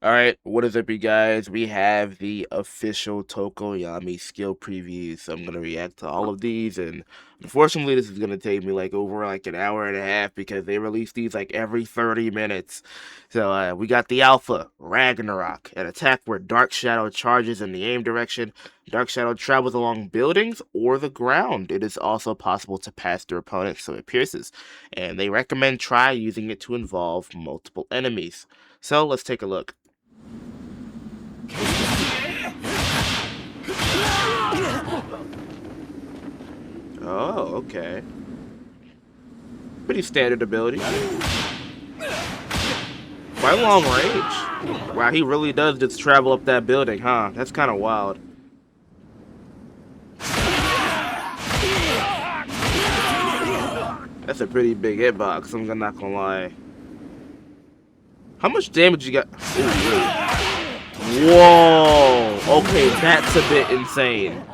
Alright, what is up, you guys? We have the official Tokoyami skill previews. So I'm gonna react to all of these, and unfortunately, this is gonna take me like over like an hour and a half because they release these like every 30 minutes. So we got the Alpha, Ragnarok, an attack where Dark Shadow charges in the aim direction. Dark Shadow travels along buildings or the ground. It is also possible to pass through opponents so it pierces, and they recommend try using it to involve multiple enemies. So let's take a look. Oh, okay. Pretty standard ability. Quite long range. Wow, he really does just travel up that building, huh? That's kind of wild. That's a pretty big hitbox, I'm not gonna lie. How much damage you got? Whoa! Okay, that's a bit insane.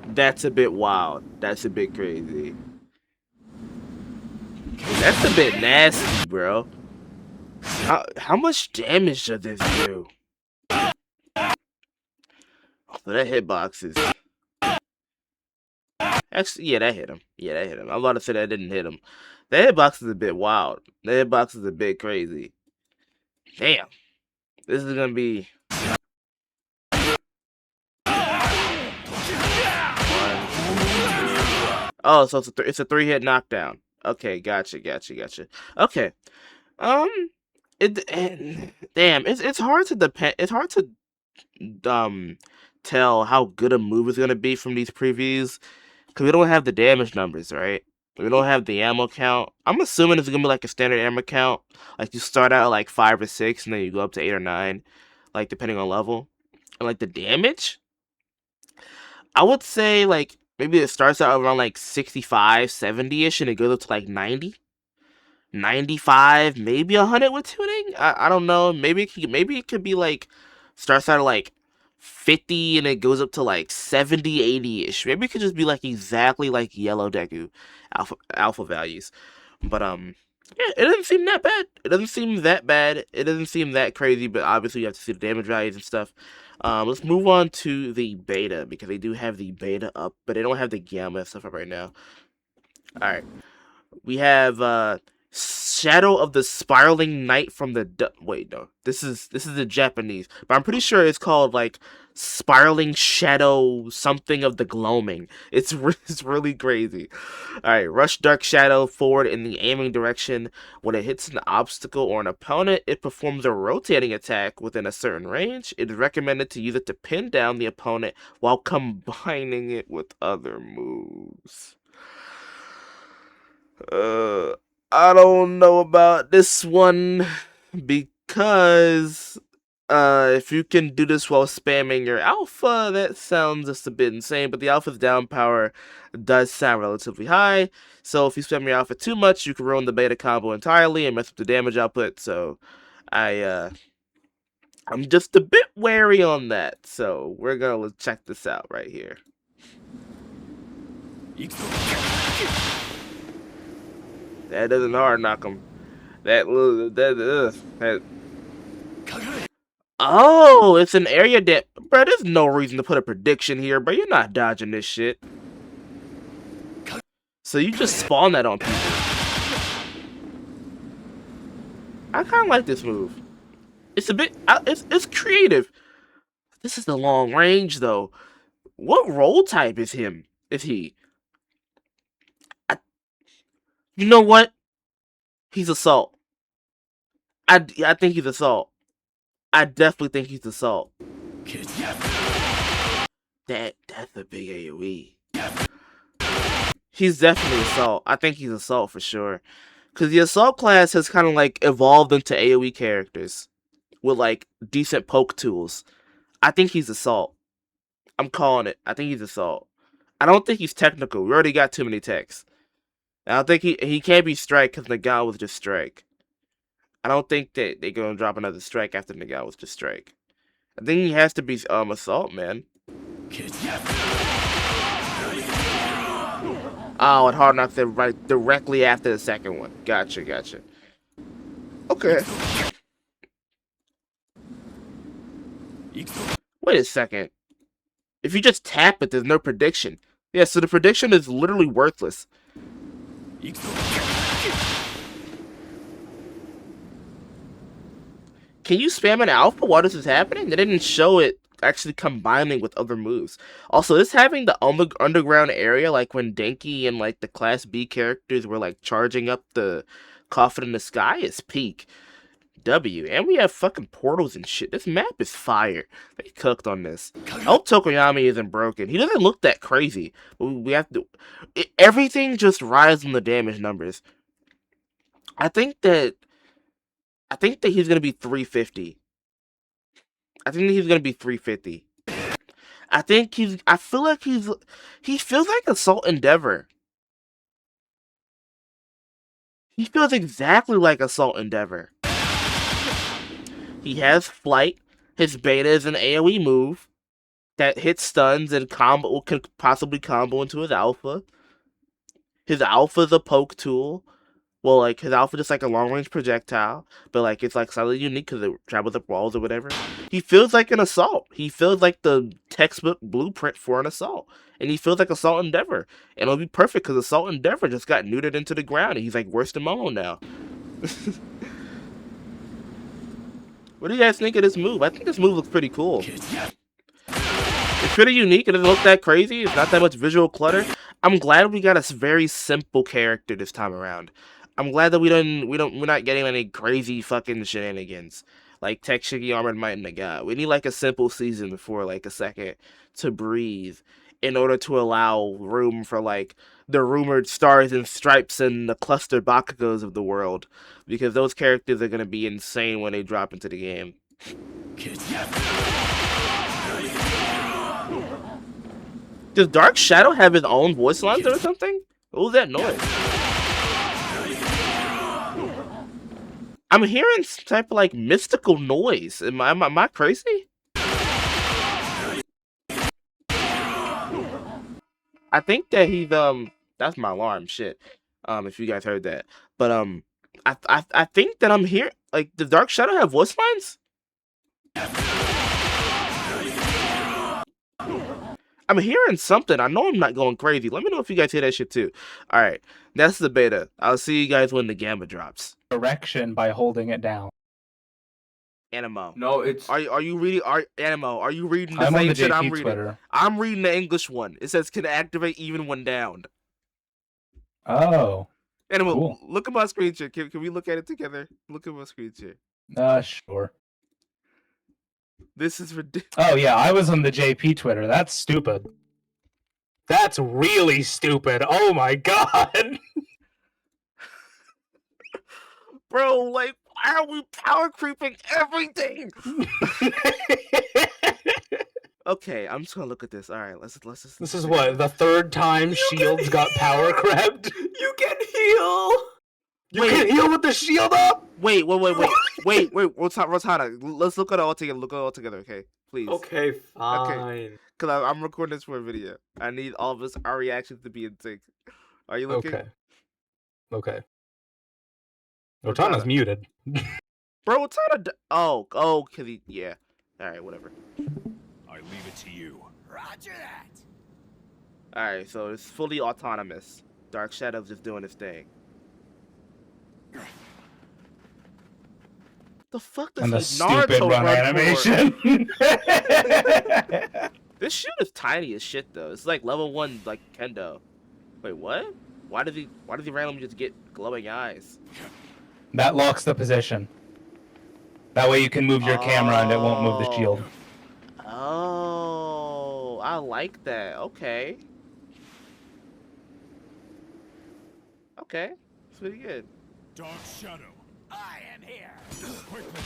That's a bit wild. That's a bit crazy. That's a bit nasty, bro. How much damage does this do? So that hitbox is... Actually, yeah, that hit him. Yeah, that hit him. I'm about to say that didn't hit him. That hitbox is a bit wild. That hitbox is a bit crazy. Damn. This is gonna be... Oh, so it's a 3-hit knockdown. Okay, gotcha. Okay. Damn, it's hard to depend. It's hard to tell how good a move is gonna be from these previews because we don't have the damage numbers, right? We don't have the ammo count. I'm assuming it's gonna be like a standard ammo count. Like you start out at like 5 or 6, and then you go up to 8 or 9, like depending on level. And like the damage, I would say like maybe it starts out around like 65, 70-ish, and it goes up to like 90. 95, maybe 100 with tuning. I don't know. Maybe it could be like starts out at like 50 and it goes up to like 70, 80-ish. Maybe it could just be like exactly like yellow deku alpha values. But yeah, it doesn't seem that bad. It doesn't seem that bad. It doesn't seem that crazy, but obviously you have to see the damage values and stuff. Let's move on to the beta because they do have the beta up, but they don't have the gamma stuff up right now. All right. We have Shadow of the Spiraling Knight from the wait, no. This is the Japanese, but I'm pretty sure it's called like Spiraling Shadow something of the Gloaming. It's it's really crazy. All right, rush Dark Shadow forward in the aiming direction. When it hits an obstacle or an opponent, it performs a rotating attack within a certain range. It is recommended to use it to pin down the opponent while combining it with other moves. Uh, I don't know about this one because if you can do this while spamming your alpha, that sounds just a bit insane. But the alpha's down power does sound relatively high, so if you spam your alpha too much, you can ruin the beta combo entirely and mess up the damage output. So I'm just a bit wary on that. So we're gonna check this out right here. That doesn't hard knock him. That. Oh, it's an area that, bro. There's no reason to put a prediction here, bro. You're not dodging this shit. So you just spawn that on people. I kind of like this move. It's a bit. It's creative. This is the long range though. What role type is him? Is he? You know what? He's assault. I think he's assault. I definitely think he's assault. That's a big AoE. He's definitely assault. I think he's assault for sure. Because the assault class has kind of like evolved into AoE characters with like decent poke tools. I think he's assault. I'm calling it. I think he's assault. I don't think he's technical. We already got too many techs. I don't think he can't be strike because Nagal was just strike. I don't think that they're gonna drop another strike after Nagal was just strike. I think he has to be assault, man. Oh, and hard knocked it right directly after the second one. Gotcha. Okay. Wait a second. If you just tap it, there's no prediction. Yeah, so the prediction is literally worthless. Can you spam an alpha while this is happening? They didn't show it actually combining with other moves. Also, this having the underground area, like when Denki and like the Class B characters were like charging up the coffin in the sky, is peak. W. And we have fucking portals and shit. This map is fire. They cooked on this. I hope Tokoyami isn't broken. He doesn't look that crazy. We have to... everything just rides on the damage numbers. I think that he's gonna be 350. I think he's gonna be 350. I feel like he feels like Assault Endeavor. He feels exactly like Assault Endeavor. He has flight. His beta is an AoE move that hits stuns and could possibly combo into his alpha. His alpha is a poke tool. Well, like, his alpha is just like a long-range projectile, but like it's like slightly unique because it travels up walls or whatever. He feels like an assault. He feels like the textbook blueprint for an assault. And he feels like Assault Endeavor. And it'll be perfect because Assault Endeavor just got neutered into the ground and he's like worse than Momo now. What do you guys think of this move? I think this move looks pretty cool. It's pretty unique. It doesn't look that crazy. It's not that much visual clutter. I'm glad we got a very simple character this time around. I'm glad that we're not getting any crazy fucking shenanigans like Tech Shiki Armored Might and the God. We need like a simple season for like a second to breathe in order to allow room for like the rumored Stars and Stripes and the cluster bakugos of the world, because those characters are gonna be insane when they drop into the game. Does Dark Shadow have his own voice lines or something? What was that noise? I'm hearing some type of like mystical noise. Am I crazy? I think that he's that's my alarm, shit. If you guys heard that. But I think that I'm here, like, does Dark Shadow have voice lines? I'm hearing something. I know I'm not going crazy. Let me know if you guys hear that shit too. Alright, that's the beta. I'll see you guys when the gamma drops. Direction by holding it down. Animo. No, it's... Are you reading? Animo, are you reading the I'm on same the shit JP I'm reading? Twitter. I'm reading the English one. It says can activate even when downed. Oh. Animo, Cool. look at my screen share. Can we look at it together? Look at my screen share. Sure. This is ridiculous. Oh yeah, I was on the JP Twitter. That's stupid. That's really stupid. Oh my god. Bro, like, why are we power creeping everything? Okay, I'm just gonna look at this. All right, let's just. This is what, the third time Shields got power crept? You can heal! You can heal with the shield up? Wait, Rotana, let's look at it all together. Look at it all together, okay? Please. Okay, fine. Okay. Because I'm recording this for a video. I need all of us, our reactions to be in sync. Are you looking? Okay. Rotana's muted. Bro, Rotana. Oh, cause he. Yeah. All right, whatever. I leave it to you. Roger that. All right, so it's fully autonomous. Dark Shadow's just doing his thing. The fuck does And the Naruto stupid run animation. This shoot is tiny as shit though. It's like level 1 like Kendo. Wait, what? Why does he randomly just get glowing eyes? That locks the position. That way you can move your camera and it won't move the shield. Oh, I like that. Okay. Okay. It's pretty good. Dark Shadow. I am here. Quickly.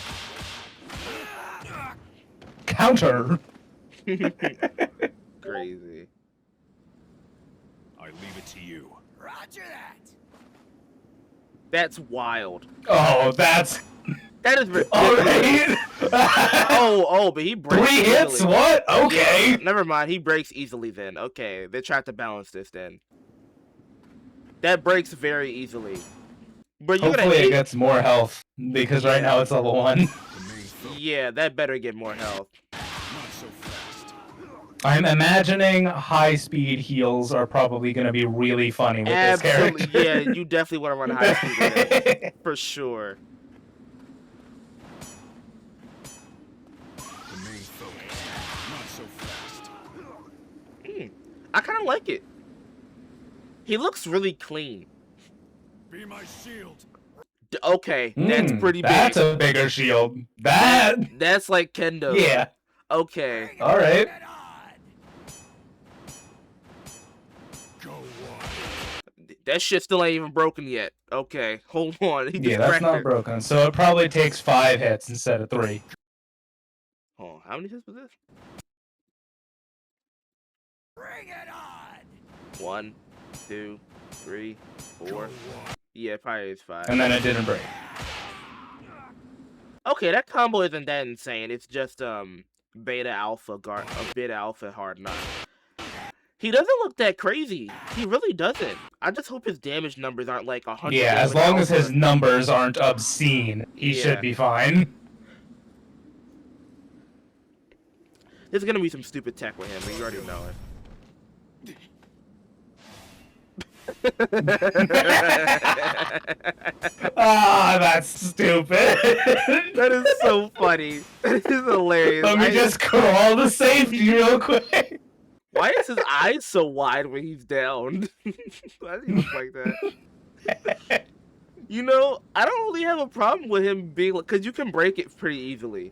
Counter! Crazy. I leave it to you. Roger that. That's wild. Oh, that is ridiculous. alright! But he breaks 3 hits? easily. What? Okay. Yeah, never mind. He breaks easily then. Okay, they tried to balance this then. That breaks very easily. But you're Hopefully it gets more health, because right now it's level 1. Yeah, that better get more health. I'm imagining high-speed heals are probably going to be really funny with this Absolutely, character. yeah. You definitely want to run high speed with him for sure. The main focus. Not so fast. I kind of like it. He looks really clean. Be my shield. Okay, that's pretty big. That's a bigger shield. That's like Kendo. Yeah. Okay. All right. Get on! Go on. That shit still ain't even broken yet. Okay, hold on. He just Yeah, that's cracked not it. broken. So it probably takes 5 hits instead of 3. Oh, how many hits was this? Bring it on! 1, 2, 3, 4. Go on. Yeah, probably is 5. And then it didn't break. Okay, that combo isn't that insane. It's just beta alpha hard nine. He doesn't look that crazy. He really doesn't. I just hope his damage numbers aren't like 100. Yeah, as damage long as his alpha. numbers aren't obscene, he Yeah. should be fine. There's gonna be some stupid tech with him, but you already know it. Ah, that's stupid. That is so funny. That is hilarious. Let me just crawl to safety real quick. Why is his eyes so wide when he's down? Why does he look like that? You know, I don't really have a problem with him being like, because you can break it pretty easily.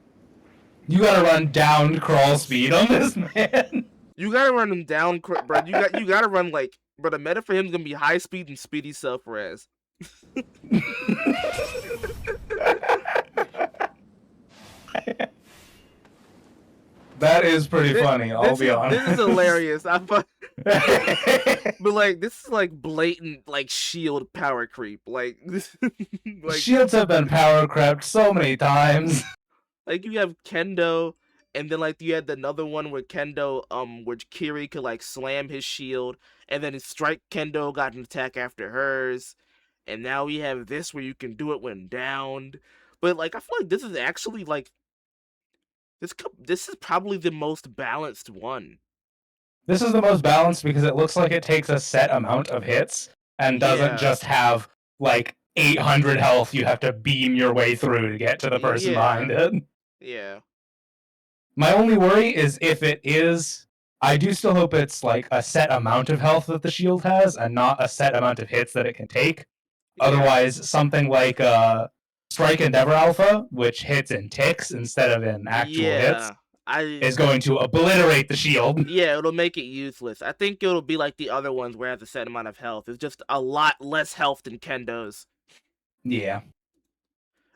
You gotta run down crawl speed on this man. You gotta run him down, bro. You gotta run like, bro. The meta for him is gonna be high speed and speedy self res. That is pretty funny, I'll be honest. This is hilarious. But like, this is like blatant like shield power creep. Like this, like Shields have been power crept so many times. like you have Kendo, and then like you had another one where Kendo, where Kiri could like slam his shield, and then strike Kendo got an attack after hers, and now we have this where you can do it when downed. But like I feel like this is actually like this is probably the most balanced one. This is the most balanced because it looks like it takes a set amount of hits and doesn't Yeah. just have like 800 health you have to beam your way through to get to the person Yeah. behind it. Yeah. My only worry is if it is, I do still hope it's like a set amount of health that the shield has and not a set amount of hits that it can take. Yeah. Otherwise, something like Strike Endeavor Alpha, which hits in ticks instead of in actual hits, is going to obliterate the shield. Yeah, it'll make it useless. I think it'll be like the other ones where it has a set amount of health. It's just a lot less health than Kendo's. Yeah.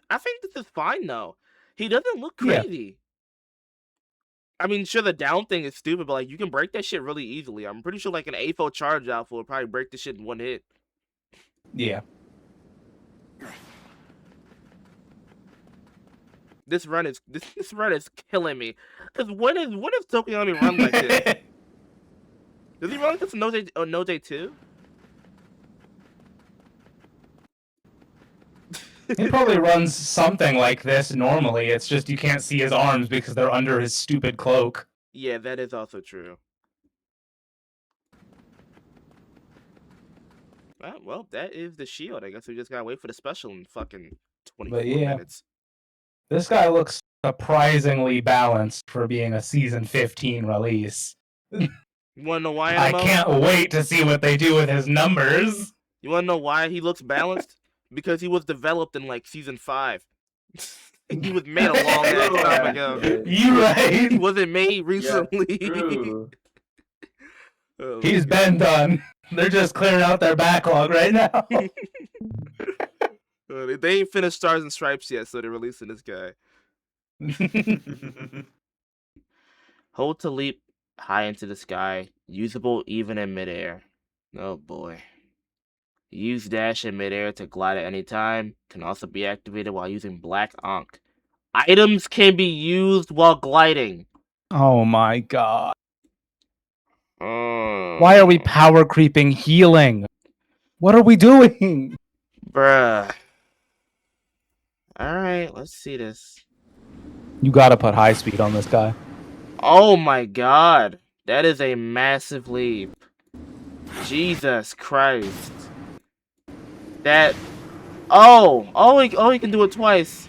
I think this is fine though. He doesn't look Yeah. crazy. I mean, sure, the down thing is stupid, but like you can break that shit really easily. I'm pretty sure like an AFO charge alpha will probably break the shit in one hit. Yeah. This run is killing me. Cause when is Tokoyami run like this? Does he run like this in No Day 2? He probably runs something like this normally. It's just you can't see his arms because they're under his stupid cloak. Yeah, that is also true. Well, that is the shield. I guess we just gotta wait for the special in fucking 24 yeah. minutes. This guy looks surprisingly balanced for being a season 15 release. You wanna know why? I Animo? can't wait to see what they do with his numbers. You wanna know why he looks balanced? Because he was developed in like season 5. He was made a long ass time ago. You right. He wasn't made recently. True. Oh, He's my been done. They're just clearing out their backlog right now. God. They ain't finished Stars and Stripes yet, so they're releasing this guy. Hold to leap high into the sky, usable even in midair. Oh boy. Use dash in midair to glide at any time. Can also be activated while using Black Ankh. Items can be used while gliding. Oh my god. Mm. Why are we power creeping healing? What are we doing? Bruh. Alright, let's see this. You gotta put high speed on this guy. Oh my god. That is a massive leap. Jesus Christ. That. He can do it twice.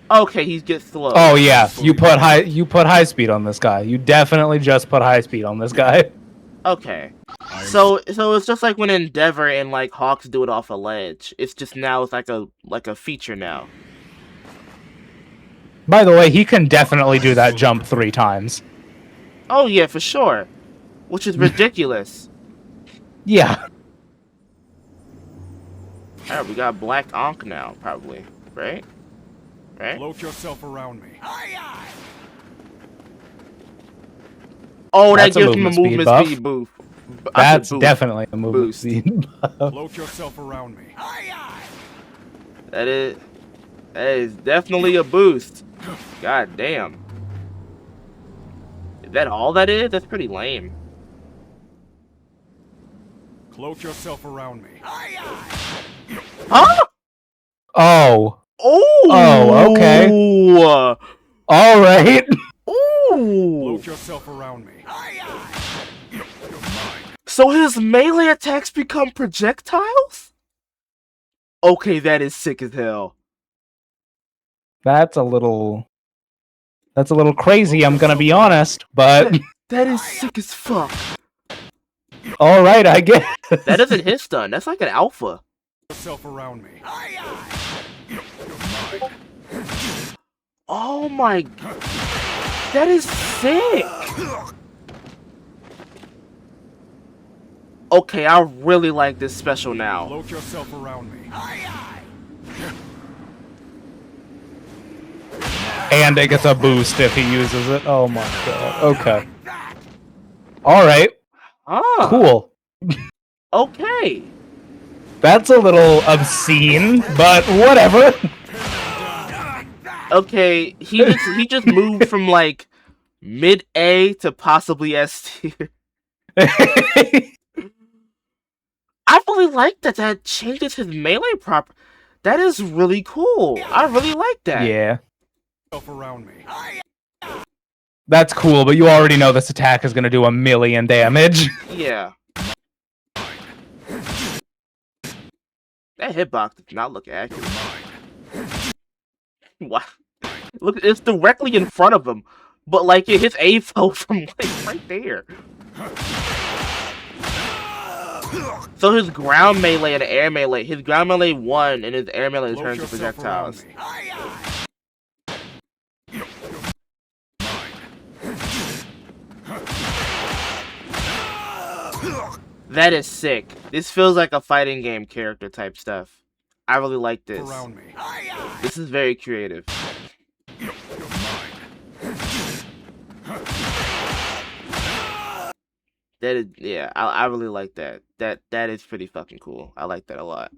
Okay, he gets slow. Oh yeah, you put high speed on this guy. You definitely just put high speed on this guy. Okay. So it's just like when Endeavor and like Hawks do it off a ledge. It's just now it's like a feature now. By the way, he can definitely do that jump 3 times. Oh yeah, for sure. Which is ridiculous. Yeah. Alright, we got Black Ankh now, probably. Right? Right? Cloak yourself around me. Oh, that That's a gives him a movement movement speed speed boost. That's definitely a movement Boost. speed. Cloak yourself around me. That is definitely a boost. God damn. Is that all that is? That's pretty lame. Cloak yourself around me. Huh? Oh. Oh. Oh, okay. Ooh. All right. Ooh. Cloak yourself around me. So his melee attacks become projectiles? Okay, that is sick as hell. That's a little crazy, I'm gonna be honest, but That is sick as fuck. all right, I guess. That isn't his stun. That's like an alpha. Yourself around me. Oh my. That is sick. Okay, I really like this special now. Cloak yourself around me. And it gets a boost if he uses it. Oh my god. Okay. All right. Ah, Cool. okay. That's a little obscene, but whatever. Okay, he just moved from like mid A to possibly S tier. I really like that. That changes his melee prop. That is really cool. I really like that. Yeah. Yourself around me. That's cool, but you already know this attack is gonna do 1,000,000 damage. Yeah. That hitbox does not look accurate. What? Look, it's directly in front of him, but like his A fell from like right there. So his ground melee and air melee, his ground melee 1 and his air melee Cloak turns to yourself around projectiles. me. That is sick. This feels like a fighting game character type stuff. I really like this. Around me. This is very creative. That is, yeah, I really like that. That is pretty fucking cool. I like that a lot.